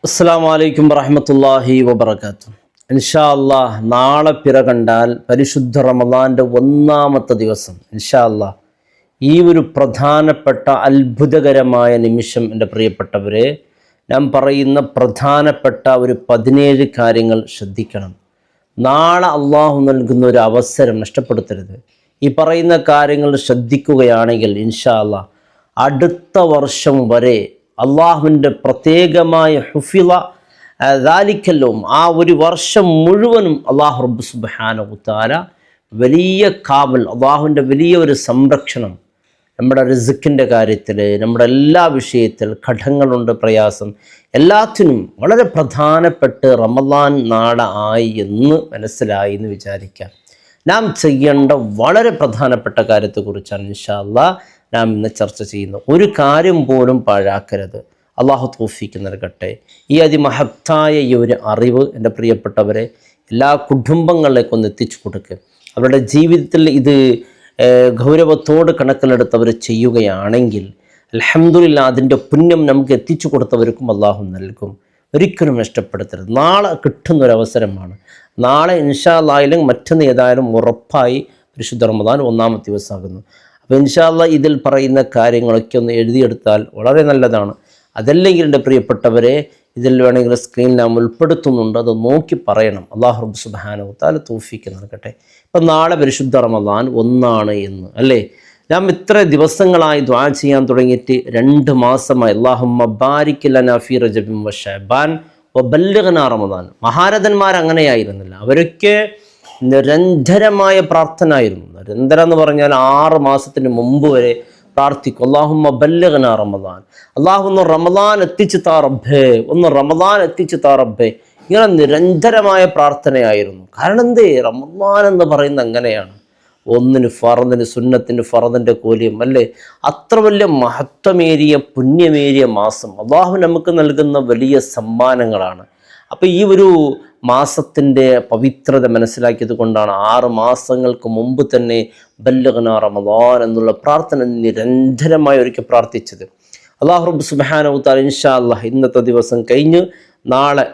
അസ്സലാമു അലൈക്കും വറഹ്മത്തുള്ളാഹി വബറകാതുഹു. ഇൻഷാ അല്ലാഹ് നാളെ പിറ കണ്ടാൽ പരിശുദ്ധ റമദാൻ്റെ ഒന്നാമത്തെ ദിവസം ഇൻഷാ അല്ലാഹ് ഈ ഒരു പ്രധാനപ്പെട്ട അത്ഭുതകരമായ നിമിഷം എൻ്റെ പ്രിയപ്പെട്ടവരെ, ഞാൻ പറയുന്ന പ്രധാനപ്പെട്ട ഒരു 17 കാര്യങ്ങൾ ശ്രദ്ധിക്കണം. നാളെ അള്ളാഹു നൽകുന്ന ഒരു അവസരം നഷ്ടപ്പെടുത്തരുത്. ഈ പറയുന്ന കാര്യങ്ങൾ ശ്രദ്ധിക്കുകയാണെങ്കിൽ ഇൻഷാ അല്ലാഹ് അടുത്ത വർഷം വരെ അള്ളാഹുവിൻ്റെ പ്രത്യേകമായ ഹുഫിള ദാലിക്കല്ലും ആ ഒരു വർഷം മുഴുവനും അള്ളാഹു റബ്ബ് സുബ്ഹാനഹു തആല വലിയ കാവൽ, അള്ളാഹുവിൻ്റെ വലിയ ഒരു സംരക്ഷണം നമ്മുടെ റിസ്ക്കിൻ്റെ കാര്യത്തിൽ, നമ്മുടെ എല്ലാ വിഷയത്തിൽ, ഘടകങ്ങളുണ്ട്, പ്രയാസം, എല്ലാത്തിനും വളരെ പ്രധാനപ്പെട്ട് റമദാൻ നാളെ ആയി എന്ന് മനസ്സിലായി എന്ന് വിചാരിക്കാം. നാം ചെയ്യേണ്ട വളരെ പ്രധാനപ്പെട്ട കാര്യത്തെക്കുറിച്ചാണ് ഇൻഷാ അല്ലാഹ് നാം ഇന്ന് ചർച്ച ചെയ്യുന്നത്. ഒരു കാര്യം പോലും പാഴാക്കരുത്. അള്ളാഹു തൗഫീക്ക് നൽകട്ടെ. ഈ അതിമഹത്തായ ഈ ഒരു അറിവ് എൻ്റെ പ്രിയപ്പെട്ടവരെ എല്ലാ കുടുംബങ്ങളിലേക്കൊന്ന് എത്തിച്ചു കൊടുക്കുക. അവരുടെ ജീവിതത്തിൽ ഇത് ഗൗരവത്തോട് കണക്കിലെടുത്തവർ ചെയ്യുകയാണെങ്കിൽ അൽഹംദുലില്ലാ അതിൻ്റെ പുണ്യം നമുക്ക് എത്തിച്ചു കൊടുത്തവർക്കും അള്ളാഹു നൽകും. ഒരിക്കലും നഷ്ടപ്പെടുത്തരുത്. നാളെ കിട്ടുന്നൊരവസരമാണ്. നാളെ ഇൻഷാ അല്ലാഹ് മറ്റൊന്ന് ഏതായാലും ഉറപ്പായി പരിശുദ്ധ റമദാൻ ഒന്നാമത്തെ ദിവസമാകുന്നു. അപ്പോൾ ഇൻഷാ അല്ലാഹ് ഇതിൽ പറയുന്ന കാര്യങ്ങളൊക്കെ ഒന്ന് എഴുതിയെടുത്താൽ വളരെ നല്ലതാണ്. അതല്ലെങ്കിൽ എൻ്റെ പ്രിയപ്പെട്ടവരെ, ഇതിൽ വേണമെങ്കിൽ സ്ക്രീനിൽ നാം ഉൾപ്പെടുത്തുന്നുണ്ട്, അത് നോക്കി പറയണം. അല്ലാഹു റബ്ബ് സുബ്ഹാനഹു തആല തൗഫീക്ക് നൽകട്ടെ. ഇപ്പം നാളെ പരിശുദ്ധ റമദാൻ ഒന്നാണ് എന്ന് അല്ലേ? നാം ഇത്ര ദിവസങ്ങളായി ദുആ ചെയ്യാൻ തുടങ്ങിയിട്ട് 2 മാസമായി. അല്ലാഹുമ്മ ബാരിക് ലനാ ഫീ റജബിൻ വ ശഅബാൻ വബല്ലിഗ്നാ റമദാൻ. മഹാരഥന്മാർ അങ്ങനെയായിരുന്നില്ല. അവരൊക്കെ നിരന്തരമായ പ്രാർത്ഥന ആയിരുന്നു. നിരന്തരം എന്ന് പറഞ്ഞാൽ 6 മാസത്തിന് മുമ്പ് വരെ പ്രാർത്ഥിക്കും. അല്ലാഹുമ്മ ബല്ലിഗ്നാ റമദാൻ, അല്ലാഹു ഒന്ന് റമദാൻ എത്തിച്ചു താ റബ്ബേ, ഒന്ന് റമദാൻ എത്തിച്ചു താ റബ്ബേ. ഇങ്ങനെ നിരന്തരമായ പ്രാർത്ഥനയായിരുന്നു. കാരണം എന്തേ, റമദാൻ എന്ന് പറയുന്നത് അങ്ങനെയാണ്. ഒന്നിന് ഫറദിന്, സുന്നത്തിന് ഫറദിൻ്റെ കൂലിയും അല്ലേ? അത്ര വലിയ മഹത്വമേറിയ പുണ്യമേറിയ മാസം അല്ലാഹു നമുക്ക് നൽകുന്ന വലിയ സമ്മാനങ്ങളാണ്. അപ്പോൾ ഈ ഒരു മാസത്തിൻ്റെ പവിത്രത മനസ്സിലാക്കിയത് കൊണ്ടാണ് 6 മാസങ്ങൾക്ക് മുമ്പ് തന്നെ ബല്ലിഗ്നാ റമദാൻ എന്നുള്ള പ്രാർത്ഥന നിരന്തരമായി ഒരിക്കൽ പ്രാർത്ഥിച്ചത്. അല്ലാഹു റബ്ബ് സുബ്ഹാനഹു തആല ഇൻഷാ അല്ലാഹ് ഇന്നത്തെ ദിവസം കഴിഞ്ഞ് നാളെ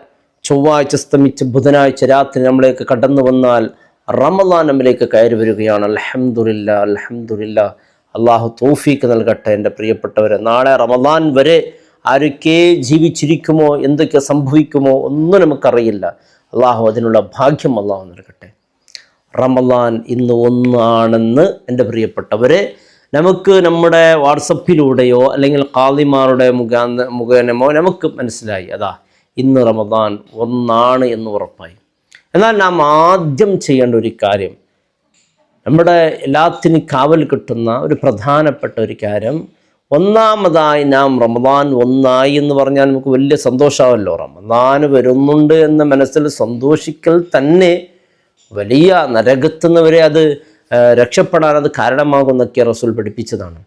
ചൊവ്വാഴ്ച അസ്തമിച്ച് ബുധനാഴ്ച രാത്രി നമ്മളിലേക്ക് കടന്നു വന്നാൽ റമദാൻ നമ്മിലേക്ക് കയറി വരികയാണ്. അൽഹംദുലില്ലാ, അൽഹംദുലില്ലാ. അല്ലാഹു തൗഫീക്ക് നൽകട്ടെ എൻ്റെ പ്രിയപ്പെട്ടവരെ. നാളെ റമദാൻ വരെ ആരൊക്കെ ജീവിച്ചിരിക്കുമോ, എന്തൊക്കെ സംഭവിക്കുമോ ഒന്നും നമുക്കറിയില്ല. അള്ളാഹു അതിനുള്ള ഭാഗ്യം അള്ളാഹു നൽകട്ടെ. റമദാൻ ഇന്ന് 1 ആണെന്ന് എൻ്റെ പ്രിയപ്പെട്ടവരെ നമുക്ക് നമ്മുടെ വാട്സപ്പിലൂടെയോ അല്ലെങ്കിൽ ഖാദിമാരുടെ മുഖേനമോ നമുക്ക് മനസ്സിലായി. അതാ ഇന്ന് റമദാൻ 1 ആണ് എന്ന് ഉറപ്പായി. എന്നാൽ നാം ആദ്യം ചെയ്യേണ്ട ഒരു കാര്യം, നമ്മുടെ എല്ലാത്തിനും കാവൽ കിട്ടുന്ന ഒരു പ്രധാനപ്പെട്ട ഒരു കാര്യം, ഒന്നാമതായി നാം റമദാൻ 1 ആയി എന്ന് പറഞ്ഞാൽ നമുക്ക് വലിയ സന്തോഷമാവല്ലോ. റമദാൻ വരുന്നുണ്ട് എന്ന മനസ്സിൽ സന്തോഷിക്കൽ തന്നെ വലിയ നരകത്തുന്നവരെ അത് രക്ഷപ്പെടാൻ അത് കാരണമാകുന്നൊക്കെ റസൂൽ പഠിപ്പിച്ചതാണ്.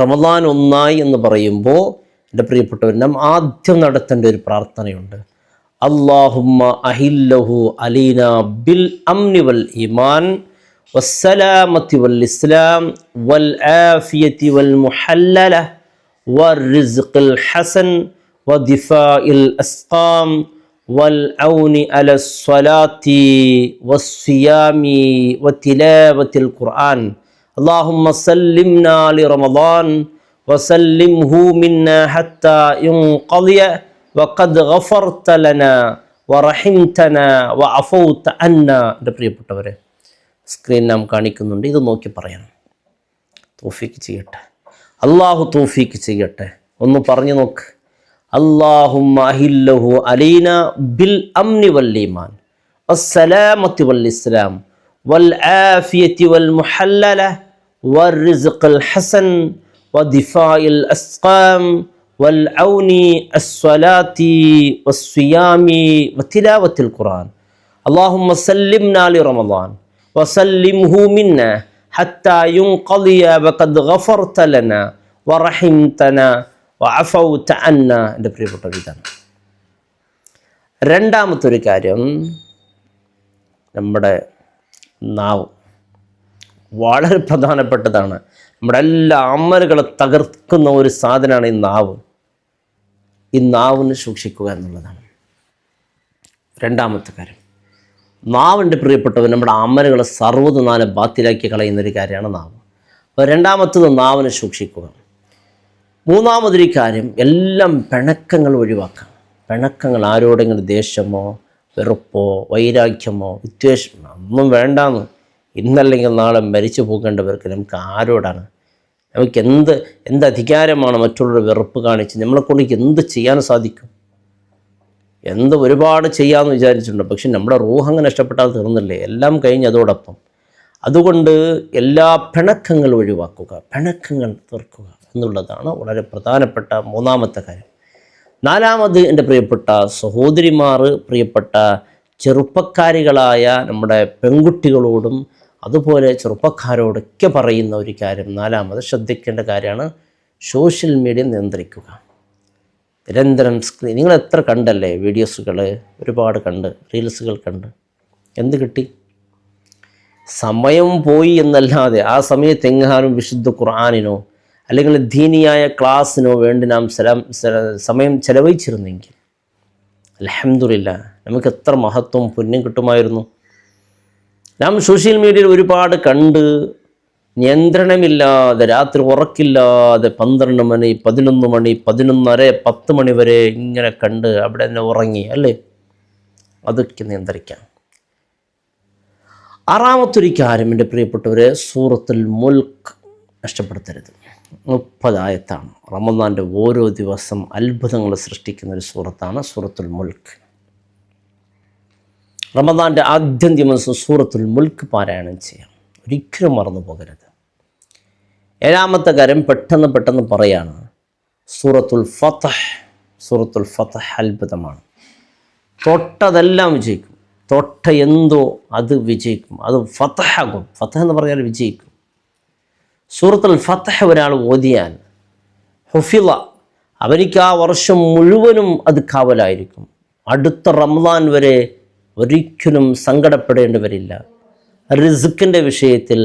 റമദാൻ 1 ആയി എന്ന് പറയുമ്പോൾ എൻ്റെ പ്രിയപ്പെട്ടവർ, നാം ആദ്യം നടത്തേണ്ട ഒരു പ്രാർത്ഥനയുണ്ട്. അല്ലാഹുമ്മ അഹില്ലഹു അലീന ബിൽ അംനി വൽ ഈമാൻ വസ്സലാമത്തി വൽ ഇസ്ലാം വൽ ആഫിയത്തി വൽ മുഹല്ലല വറിസ്ഖിൽ ഹസൻ വദിഫാഇൽ അസ്ഖാം വൽ ഔനി അലസ് സ്വലാത്തി വസ്സിയാമി വതിലാവത്തിൽ ഖുർആൻ. അല്ലാഹുമ്മ സല്ലിംനാ ലിറമദാൻ വസല്ലിംഹു മിന്നാ ഹത്താ യൻഖദിയ വഖദ് ഗഫർത ലനാ വറഹിംതനാ വഅഫൗത അന്നാ. എൻ്റെ പ്രിയപ്പെട്ടവരെ, സ്ക്രീൻ നാം കാണിക്കുന്നുണ്ട്, ഇത് നോക്കി പറയണം. തൗഫീക്ക് ചെയ്യട്ടെ, അല്ലാഹു തൗഫീക്ക് ചെയ്യട്ടെ. ഒന്ന് പറഞ്ഞു നോക്ക്. അല്ലാഹുമ്മ അഹില്ലഹു അലൈന ബിൽ അംനി വൽ ഈമാൻ വസ്സലാമത്തി വൽ ഇസ്ലാം വൽ ആഫിയത്തി വൽ മുഹല്ലല വറിസ്ഖിൽ ഹസൻ വദിഫാഇൽ അസ്ഖാം വൽ ഔനി അസ്സലാത്തി വസ്സിയാമി വതിലാവത്തിൽ ഖുർആൻ. അല്ലാഹുമ്മ സല്ലിംനാ ലിറമദാൻ വസല്ലിംഹു മിന്നാ ഹത്താ യുൻഖദിയ വഖദ് ഗഫർത ലനാ വറഹിംതനാ വഅഫൗത അന്നാ. എൻ്റെ പ്രിയപ്പെട്ട ഇതാണ്. രണ്ടാമത്തെ ഒരു കാര്യം, നമ്മുടെ നാവ് വളരെ പ്രധാനപ്പെട്ടതാണ്. നമ്മുടെ എല്ലാ അമലുകളെ തകർക്കുന്ന ഒരു സാധനമാണ് ഈ നാവ്. ഈ നാവിന് സൂക്ഷിക്കുക എന്നുള്ളതാണ്. രണ്ടാമത്തെ കാര്യം, നാവിൻ്റെ പ്രിയപ്പെട്ടവർ നമ്മുടെ അമലുകളെ സർവ്വതുനാലെ ബാത്തിലാക്കി കളയുന്നൊരു കാര്യമാണ് നാവ്. അപ്പോൾ രണ്ടാമത്തത് നാവിനെ സൂക്ഷിക്കുക. മൂന്നാമതൊരു കാര്യം, എല്ലാം പിണക്കങ്ങൾ ഒഴിവാക്കാം. പിണക്കങ്ങൾ, ആരോടെങ്കിലും ദേഷ്യമോ വെറുപ്പോ വൈരാഗ്യമോ വിദ്വേഷമോ ഒന്നും വേണ്ടാന്ന്. ഇന്നല്ലെങ്കിൽ നാളെ മരിച്ചു പോകേണ്ടവർക്ക് നമുക്ക് ആരോടാണ്? നമുക്ക് എന്ത് അധികാരമാണ് മറ്റുള്ളവരുടെ വെറുപ്പ് കാണിച്ച് നമ്മളെക്കൊണ്ട് എന്ത് ചെയ്യാൻ സാധിക്കും? ഒരുപാട് ചെയ്യാമെന്ന് വിചാരിച്ചിട്ടുണ്ട്. പക്ഷെ നമ്മുടെ റൂഹ് അങ്ങനെ ഇഷ്ടപ്പെട്ടാൽ തീർന്നില്ലേ? എല്ലാം കഴിഞ്ഞ് അതോടൊപ്പം. അതുകൊണ്ട് എല്ലാ പിണക്കങ്ങളും ഒഴിവാക്കുക, പിണക്കങ്ങൾ തീർക്കുക എന്നുള്ളതാണ് വളരെ പ്രധാനപ്പെട്ട മൂന്നാമത്തെ കാര്യം. നാലാമത്, എൻ്റെ പ്രിയപ്പെട്ട സഹോദരിമാർ, പ്രിയപ്പെട്ട ചെറുപ്പക്കാരികളായ നമ്മുടെ പെൺകുട്ടികളോടും അതുപോലെ ചെറുപ്പക്കാരോടൊക്കെ പറയുന്ന ഒരു കാര്യം, നാലാമത് ശ്രദ്ധിക്കേണ്ട കാര്യമാണ് സോഷ്യൽ മീഡിയ നിയന്ത്രിക്കുക. നിരന്തരം സ്ക്രീൻ, നിങ്ങൾ എത്ര കണ്ടല്ലേ വീഡിയോസുകൾ, ഒരുപാട് കണ്ട്, റീൽസുകൾ കണ്ട്, എന്ത് കിട്ടി? സമയം പോയി എന്നല്ലാതെ ആ സമയത്ത് എങ്ങാനും വിശുദ്ധ ഖുർആനിനോ അല്ലെങ്കിൽ ദീനിയായ ക്ലാസ്സിനോ വേണ്ടി നാം സമയം ചെലവഴിച്ചിരുന്നെങ്കിൽ അൽഹംദുലില്ലാഹ് നമുക്ക് എത്ര മഹത്വം പുണ്യം കിട്ടുമായിരുന്നു. നാം സോഷ്യൽ മീഡിയയിൽ ഒരുപാട് കണ്ട് നിയന്ത്രണമില്ലാതെ രാത്രി ഉറക്കില്ലാതെ 12 മണി 11 മണി 11:30 10 മണി വരെ ഇങ്ങനെ കണ്ട് അവിടെ തന്നെ ഉറങ്ങി അല്ലേ? അതൊക്കെ നിയന്ത്രിക്കാം. ആറാമത്തൊരു കാര്യം, എൻ്റെ പ്രിയപ്പെട്ടവരെ, സൂറത്തുൽ മുൽക്ക് നഷ്ടപ്പെടുത്തരുത്. 30 ആയത്താണ്. റമദാൻ്റെ ഓരോ ദിവസം അത്ഭുതങ്ങൾ സൃഷ്ടിക്കുന്ന ഒരു സൂറത്താണ് സൂറത്തുൽ മുൽക്ക്. റമദാൻ്റെ ആദ്യം ദിവസം സൂറത്തുൽ മുൽക്ക് പാരായണം ചെയ്യാം, ഒരിക്കലും മറന്നു പോകരുത്. ഏഴാമത്തെ കാര്യം പെട്ടെന്ന് പറയാണ്, സൂറത്തുൽ ഫത്ഹ്. സൂറത്തുൽ ഫത്ഹ് അത്ഭുതമാണ്. തൊട്ടതെല്ലാം വിജയിക്കും, തൊട്ട എന്തോ അത് വിജയിക്കും, അത് ഫത്ഹാകും. ഫത്ഹ് എന്ന് പറഞ്ഞാൽ വിജയിക്കും. സൂറത്തുൽ ഫത്ഹ് ഒരാൾ ഓതിയാൽ ഹുഫിള, അവർക്ക് ആ വർഷം മുഴുവനും അത് കാവലായിരിക്കും. അടുത്ത റമദാൻ വരെ ഒരിക്കലും സങ്കടപ്പെടേണ്ടി വരില്ല. റിസ്ക്കിൻ്റെ വിഷയത്തിൽ,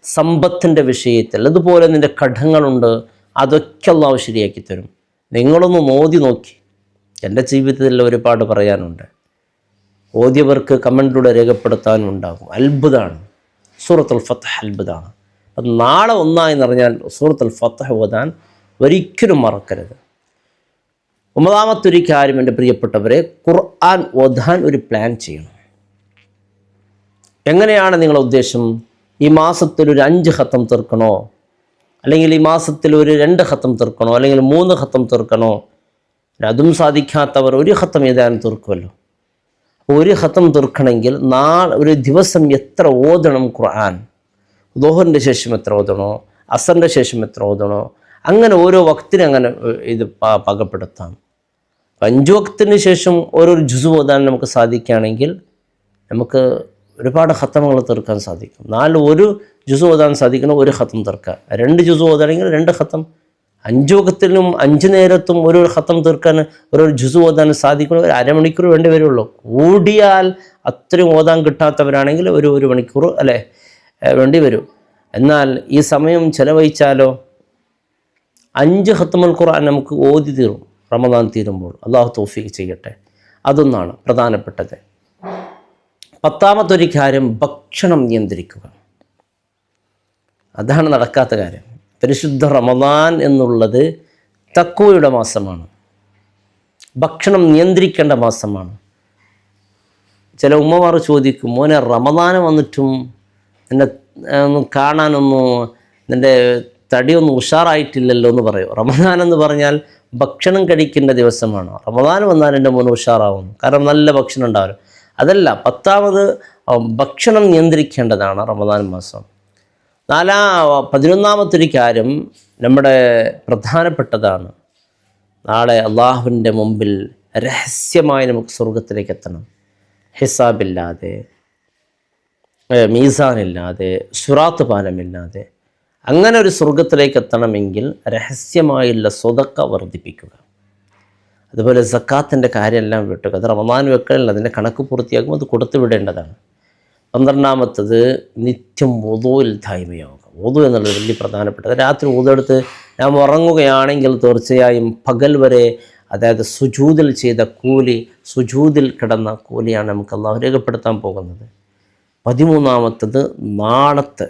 സമ്പത്തിൻ്റെ വിഷയത്തിൽ, അതുപോലെ നിൻ്റെ കടങ്ങളുണ്ട്, അതൊക്കെ അല്ലാഹു ശരിയാക്കി തരും. നിങ്ങളൊന്ന് ഓതി നോക്കി. എൻ്റെ ജീവിതത്തിൽ ഒരുപാട് പറയാനുണ്ട്. ഓതിയവർക്ക് കമൻറ്റിലൂടെ രേഖപ്പെടുത്താനുണ്ടാകും. അത്ഭുതമാണ് സൂറത്തുൽ ഫത്ഹ്, അത്ഭുതമാണ്. അത് നാളെ ഒന്നായി നിറഞ്ഞാൽ സൂറത്തുൽ ഫത്ഹ് ഓതാൻ ഒരിക്കലും മറക്കരുത്. 9ാമത്തൊരു കാര്യം, എൻ്റെ പ്രിയപ്പെട്ടവരെ, ഖുർആൻ ഓതാൻ ഒരു പ്ലാൻ ചെയ്യണം. എങ്ങനെയാണ് നിങ്ങളുടെ ഉദ്ദേശം? ഈ മാസത്തിൽ ഒരു 5 ഖത്തം തീർക്കണോ, അല്ലെങ്കിൽ ഈ മാസത്തിൽ ഒരു 2 ഖത്തം തീർക്കണോ, അല്ലെങ്കിൽ 3 ഖത്തം തീർക്കണോ? അതും സാധിക്കാത്തവർ ഒരു ഖത്തം ഏതാനും തീർക്കുമല്ലോ. ഒരു ഖത്തം തീർക്കണമെങ്കിൽ ഒരു ദിവസം എത്ര ഓതണം ഖുർആൻ? ദുഹറിൻ്റെ ശേഷം എത്ര ഓതണോ, അസറിൻ്റെ ശേഷം എത്ര ഓതണോ, അങ്ങനെ ഓരോ വക്തിന് അങ്ങനെ ഇത് പാകപ്പെടുത്താം. 5 വക്തിന് ശേഷം ഓരോ ജുസ് ഓതാൻ നമുക്ക് സാധിക്കുകയാണെങ്കിൽ നമുക്ക് ഒരുപാട് ഖത്തമുകൾ തീർക്കാൻ സാധിക്കും. 1 ജുസ് ഓതാൻ സാധിക്കണം, 1 ഖത്തം തീർക്കുക. 2 ജുസ് ഓതാണെങ്കിൽ 2 ഖത്തം. 5 വക്തിലും 5 നേരത്തും ഒരു ഖത്തം തീർക്കാൻ, ഒരു ജുസ് ഓതാൻ സാധിക്കണം. ഒരു അരമണിക്കൂർ വേണ്ടി വരുള്ളൂ. കൂടിയാൽ അത്രയും ഓതാൻ കിട്ടാത്തവരാണെങ്കിൽ ഒരു മണിക്കൂർ അല്ലേ വേണ്ടി വരും. എന്നാൽ ഈ സമയം ചെലവഴിച്ചാലോ 5 ഖത്തമുൽ ഖുർആൻ നമുക്ക് ഓതി തീരും റമദാൻ തീരുമ്പോൾ. അള്ളാഹു തൗഫീഖ് ചെയ്യട്ടെ. അതൊന്നാണ് പ്രധാനപ്പെട്ടത്. 10ാമത്തൊരു കാര്യം, ഭക്ഷണം നിയന്ത്രിക്കുക. അതാണ് നടക്കാത്ത കാര്യം. പരിശുദ്ധ റമദാൻ എന്നുള്ളത് തഖ്വയുടെ മാസമാണ്, ഭക്ഷണം നിയന്ത്രിക്കേണ്ട മാസമാണ്. ചില ഉമ്മമാർ ചോദിക്കും, മോനെ റമദാൻ വന്നിട്ടും നിന്നെ ഒന്നും കാണാനൊന്നും, നിൻ്റെ തടിയൊന്നും ഉഷാറായിട്ടില്ലല്ലോ എന്ന് പറയും. റമദാൻ എന്ന് പറഞ്ഞാൽ ഭക്ഷണം കഴിക്കേണ്ട ദിവസമാണ്. റമദാൻ വന്നാൽ എൻ്റെ മോന് ഉഷാറാവുന്നു, കാരണം നല്ല ഭക്ഷണം ഉണ്ടാവും. അതല്ല, 10ാമത് ഭക്ഷണം നിയന്ത്രിക്കേണ്ടതാണ് റമദാൻ മാസം. 11ാമത്തൊരു കാര്യം നമ്മുടെ പ്രധാനപ്പെട്ടതാണ്. നാളെ അള്ളാഹുവിൻ്റെ മുമ്പിൽ രഹസ്യമായി നമുക്ക് സ്വർഗത്തിലേക്ക് എത്തണം. ഹിസാബില്ലാതെ, മീസാനില്ലാതെ, സുറാത്ത് പാലമില്ലാതെ. അങ്ങനെ ഒരു സ്വർഗത്തിലേക്ക് എത്തണമെങ്കിൽ രഹസ്യമായുള്ള സ്വതക്ക വർദ്ധിപ്പിക്കുക. അതുപോലെ സക്കാത്തിൻ്റെ കാര്യമെല്ലാം വിട്ടുക. അത് റമദാൻ വെക്കലില്ല, അതിൻ്റെ കണക്ക് പൂർത്തിയാക്കുമ്പോൾ അത് കൊടുത്തു വിടേണ്ടതാണ്. 12ാമത്തത് നിത്യം വുദൂയിൽ ദായിമയാവുക. വുദൂ എന്നുള്ളത് വലിയ പ്രധാനപ്പെട്ടത്. രാത്രി വുദൂ എടുത്ത് നാം ഉറങ്ങുകയാണെങ്കിൽ തീർച്ചയായും പകൽ വരെ അതായത് സുജൂദിൽ ചെയ്ത കൂലി, സുജൂദിൽ കിടന്ന കൂലിയാണ് നമുക്ക് അള്ളാഹു രേഖപ്പെടുത്താൻ പോകുന്നത്. 13-ാമത്തത് നാളത്തെ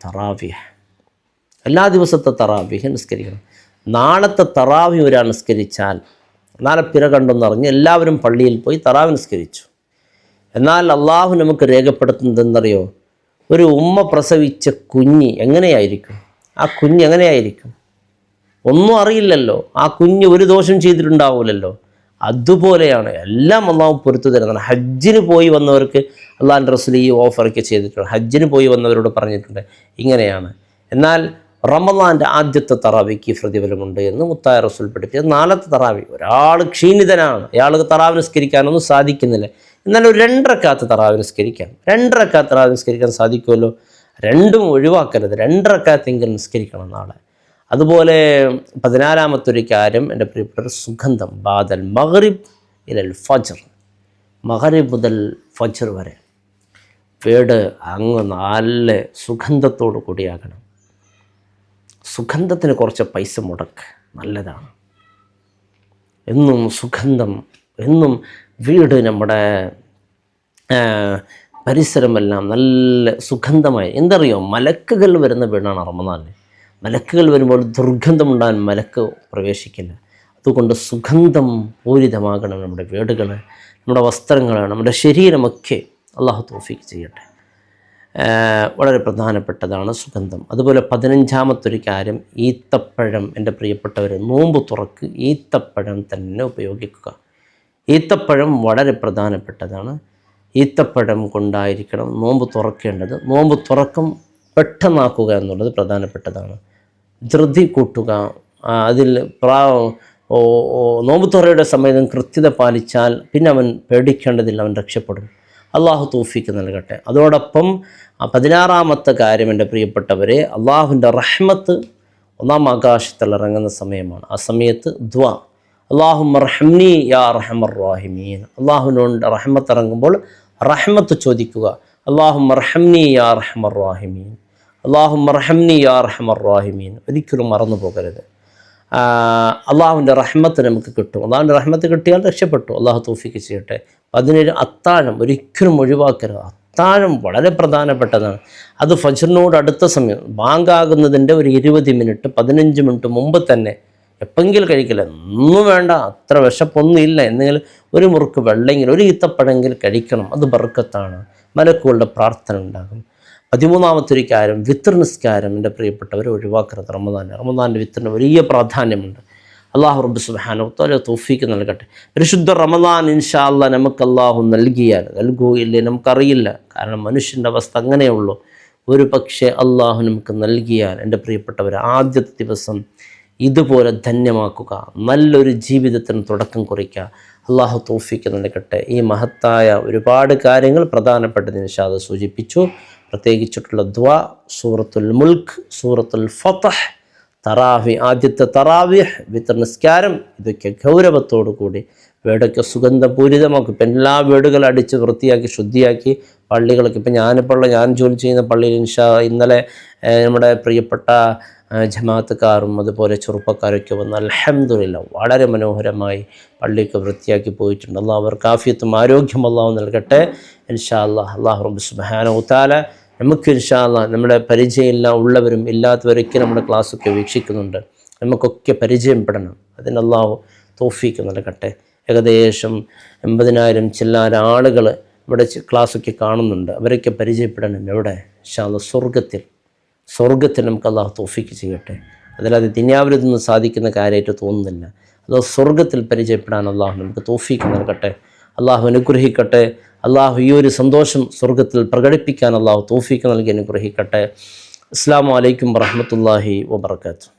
തറാവീഹ്. എല്ലാ ദിവസത്തെ തറാവീഹ് നിസ്കരിക്കണം. നാളത്തെ തറാവീഹ് ഒരാൾ നിസ്കരിച്ചാൽ, നാളെ പിറ കണ്ടെന്നറിഞ്ഞ് എല്ലാവരും പള്ളിയിൽ പോയി തറാവീഹ് നിസ്കരിച്ചു. എന്നാൽ അള്ളാഹു നമുക്ക് രേഖപ്പെടുത്തുന്നത് എന്തറിയോ? ഒരു ഉമ്മ പ്രസവിച്ച കുഞ്ഞ് എങ്ങനെയായിരിക്കും? ആ കുഞ്ഞ് എങ്ങനെയായിരിക്കും? ഒന്നും അറിയില്ലല്ലോ. ആ കുഞ്ഞ് ഒരു ദോഷം ചെയ്തിട്ടുണ്ടാവില്ലല്ലോ. അതുപോലെയാണ് എല്ലാം അള്ളാഹു പൊരുത്തു തരുന്നതാണ്. ഹജ്ജിന് പോയി വന്നവർക്ക് അള്ളാഹിൻ്റെ റസൂൽ ഈ ഓഫറൊക്കെ ചെയ്തിട്ടുണ്ട്. ഹജ്ജിന് പോയി വന്നവരോട് പറഞ്ഞിട്ടുണ്ട് ഇങ്ങനെയാണ്. എന്നാൽ റമളാൻ്റെ ആദ്യത്തെ തറാവിക്ക് പ്രതിഫലമുണ്ട് എന്ന് മുത്തായ റസൂൽ പഠിപ്പിച്ചത്. നാളത്തെ തറാവി, ഒരാൾ ക്ഷീണിതനാണ്, അയാൾക്ക് തറാവി നിസ്കരിക്കാനൊന്നും സാധിക്കുന്നില്ല, എന്നാൽ ഒരു 2 റക്അത്ത് തറാവി നിസ്കരിക്കാം. 2 റക്അത്ത് തറാവി നിസ്കരിക്കാൻ സാധിക്കുമല്ലോ. രണ്ടും ഒഴിവാക്കരുത്, 2 റക്അത്തെങ്കിലും നിസ്കരിക്കണം നാളെ. അതുപോലെ 14-ാമത്തെ ഒരു കാര്യം എൻ്റെ പ്രിയപ്പെട്ട സുഗന്ധം, ബാദൽ മഗ്രിബ് ഇലൽ ഫജ്ർ, മഗ്രിബ് മുതൽ ഫജ്ർ വരെ വീട് അങ്ങ് നല്ല സുഗന്ധത്തോടു കൂടിയാകണം. സുഗന്ധത്തിന് കുറച്ച് പൈസ മുടക്ക് നല്ലതാണ്. എന്നും സുഗന്ധം, എന്നും വീട്, നമ്മുടെ പരിസരമെല്ലാം നല്ല സുഗന്ധമായി. എന്തറിയോ, മലക്കുകൾ വരുന്ന വീടാണ് റമദാനിൽ. മലക്കുകൾ വരുമ്പോൾ ദുർഗന്ധമുണ്ടാകാൻ മലക്ക് പ്രവേശിക്കില്ല. അതുകൊണ്ട് സുഗന്ധം പൂരിതമാകണം നമ്മുടെ വീടുകൾ, നമ്മുടെ വസ്ത്രങ്ങൾ, നമ്മുടെ ശരീരമൊക്കെ. അള്ളാഹു തൗഫീഖ് ചെയ്യട്ടെ. വളരെ പ്രധാനപ്പെട്ടതാണ് സുഗന്ധം. അതുപോലെ 15-ാമത്തെ ഒരു കാര്യം, ഈത്തപ്പഴം. എൻ്റെ പ്രിയപ്പെട്ടവർ, നോമ്പ് തുറക്ക് ഈത്തപ്പഴം തന്നെ ഉപയോഗിക്കുക. ഈത്തപ്പഴം വളരെ പ്രധാനപ്പെട്ടതാണ്. ഈത്തപ്പഴം കൊണ്ടായിരിക്കണം നോമ്പ് തുറക്കേണ്ടത്. നോമ്പ് തുറക്കം പെട്ടെന്നാക്കുക എന്നുള്ളത് പ്രധാനപ്പെട്ടതാണ്. ധൃതി കൂട്ടുക, അതിൽ നോമ്പ് തുറയുടെ സമയത്തും കൃത്യത പാലിച്ചാൽ പിന്നെ അവൻ പേടിക്കേണ്ടതില്ല, അവൻ രക്ഷപ്പെടും. അള്ളാഹു തൗഫീഖ് നൽകട്ടെ. അതോടൊപ്പം 16-ാമത്തെ കാര്യം എൻ്റെ പ്രിയപ്പെട്ടവരെ, അള്ളാഹുവിൻ്റെ റഹ്മത്ത് 1-ാം ആകാശത്തിൽ ഇറങ്ങുന്ന സമയമാണ്. ആ സമയത്ത് ദുആ, അല്ലാഹുമ്മ റഹ്മനി യാ അർഹമർ റഹീമീൻ. അള്ളാഹുവിനോട് റഹ്മത്ത് ഇറങ്ങുമ്പോൾ റഹ്മത്ത് ചോദിക്കുക. അല്ലാഹുമ്മ റഹ്മനി യാ അർഹമർ റഹീമീൻ, അല്ലാഹുമ്മ റഹ്മനി യാ അർഹമർ റഹീമീൻ. ഒരിക്കലും മറന്നു പോകരുത്. അള്ളാഹുവിൻ്റെ റഹ്മത്ത് നമുക്ക് കിട്ടും. അള്ളാഹുവിൻ്റെ റഹ്മത്ത് കിട്ടിയാൽ രക്ഷപ്പെട്ടു. അള്ളാഹു തൗഫീഖ് ചെയ്യട്ടെ. 17 അത്താഴം ഒരിക്കലും ഒഴിവാക്കരുത്. അത്താഴം വളരെ പ്രധാനപ്പെട്ടതാണ്. അത് ഫജ്റിനോട് അടുത്ത സമയം, ബാങ്കാകുന്നതിൻ്റെ ഒരു 20 മിനിറ്റ് 15 മിനിറ്റ് മുമ്പ് തന്നെ എപ്പെങ്കിലും കഴിക്കില്ല. ഒന്നും വേണ്ട, അത്ര വിശപ്പൊന്നും ഇല്ല, എന്തെങ്കിലും ഒരു മുറുക്ക് വെള്ളമെങ്കിലും, ഒരു ഈത്തപ്പഴമെങ്കിലും കഴിക്കണം. അത് ബർക്കത്താണ്, മലക്കുകളുടെ പ്രാർത്ഥന ഉണ്ടാകും. 13-ാമത്തെ ഒരു കാര്യം, വിത്ർ നിസ്കാരം. എൻ്റെ പ്രിയപ്പെട്ടവരെ ഒഴിവാക്കരുത്. റമദാൻ്റെ വിത്റിന് വലിയ പ്രാധാന്യമുണ്ട്. അള്ളാഹു റബ്ബ് സുബ്ഹാനഹു വ തആല തൗഫീഖ് നൽകട്ടെ. പരിശുദ്ധ റമദാൻ ഇൻഷാ അല്ലാഹ് നമുക്ക് അള്ളാഹു നൽകിയാൽ, നൽകുകയില്ലേ നമുക്കറിയില്ല, കാരണം മനുഷ്യൻ്റെ അവസ്ഥ അങ്ങനെയുള്ളൂ. ഒരു പക്ഷേ അള്ളാഹു നമുക്ക് നൽകിയാൽ, എൻ്റെ പ്രിയപ്പെട്ടവർ, ആദ്യത്തെ ദിവസം ഇതുപോലെ ധന്യമാക്കുക, നല്ലൊരു ജീവിതത്തിന് തുടക്കം കുറിക്കുക. അള്ളാഹു തൗഫീഖ് നൽകട്ടെ. ഈ മഹത്തായ ഒരുപാട് കാര്യങ്ങൾ പ്രധാനപ്പെട്ടത് ഇൻഷാ അല്ലാഹ് സൂചിപ്പിച്ചു. പ്രത്യേകിച്ചിട്ടുള്ള ദുആ, സൂറത്തുൽ മുൽക്ക്, സൂറത്തുൽ ഫത്ഹ്, തറാവി, ആദ്യത്തെ തറാവീഹ്, വിത്ർ നിസ്കാരം, ഇതൊക്കെ ഗൗരവത്തോടു കൂടി വീടൊക്കെ സുഗന്ധപൂരിതമാക്കും. ഇപ്പം എല്ലാ വീടുകളും അടിച്ച് വൃത്തിയാക്കി ശുദ്ധിയാക്കി പള്ളികളൊക്കെ, ഇപ്പം ഞാൻ ജോലി ചെയ്യുന്ന പള്ളിയിൽ ഇന്നലെ നമ്മുടെ പ്രിയപ്പെട്ട ജമാഅത്തുകാരും അതുപോലെ ചെറുപ്പക്കാരൊക്കെ വന്ന് അൽഹംദുലില്ലാ വളരെ മനോഹരമായി പള്ളിയൊക്കെ വൃത്തിയാക്കി പോയിട്ടുണ്ട്. അള്ളാഹു അവർക്ക് ആഫിയത്തും ആരോഗ്യം അള്ളാഹു നൽകട്ടെ ഇൻഷാ അല്ലാഹ്. അള്ളാഹു റബ്ബ് സുബ്ഹാനഹു വ തആല നമുക്ക് ഇൻഷാ അല്ലാഹ് നമ്മുടെ പരിചയമില്ല ഉള്ളവരും ഇല്ലാത്തവരൊക്കെ നമ്മുടെ ക്ലാസ്സൊക്കെ വീക്ഷിക്കുന്നുണ്ട്, നമുക്കൊക്കെ പരിചയപ്പെടണം. അതിന് അള്ളാഹു തൗഫീഖ് നൽകട്ടെ. ഏകദേശം 80,000 ചില്ലാന ആളുകൾ ഇവിടെ ക്ലാസ്സൊക്കെ കാണുന്നുണ്ട്. അവരൊക്കെ പരിചയപ്പെടണം. എവിടെ? ഇൻഷാ അല്ലാഹ് സ്വർഗത്തിൽ നമുക്ക് അള്ളാഹു തൗഫീഖ് ചെയ്യട്ടെ. അതിലത് ദുനിയാവിലൊന്നും സാധിക്കുന്ന കാര്യമായിട്ട് തോന്നുന്നില്ല. അത് സ്വർഗത്തിൽ പരിചയപ്പെടാൻ അള്ളാഹു നമുക്ക് തൗഫീഖ് നൽകട്ടെ. അള്ളാഹു അനുഗ്രഹിക്കട്ടെ. അള്ളാഹു ഈ ഒരു സന്തോഷം സ്വർഗത്തിൽ പ്രകടിപ്പിക്കാൻ അള്ളാഹു തൗഫീഖ് നൽകി അനുഗ്രഹിക്കട്ടെ. അസ്സലാമു അലൈക്കും വറഹ്മത്തുള്ളാഹി വബറകാതുഹു.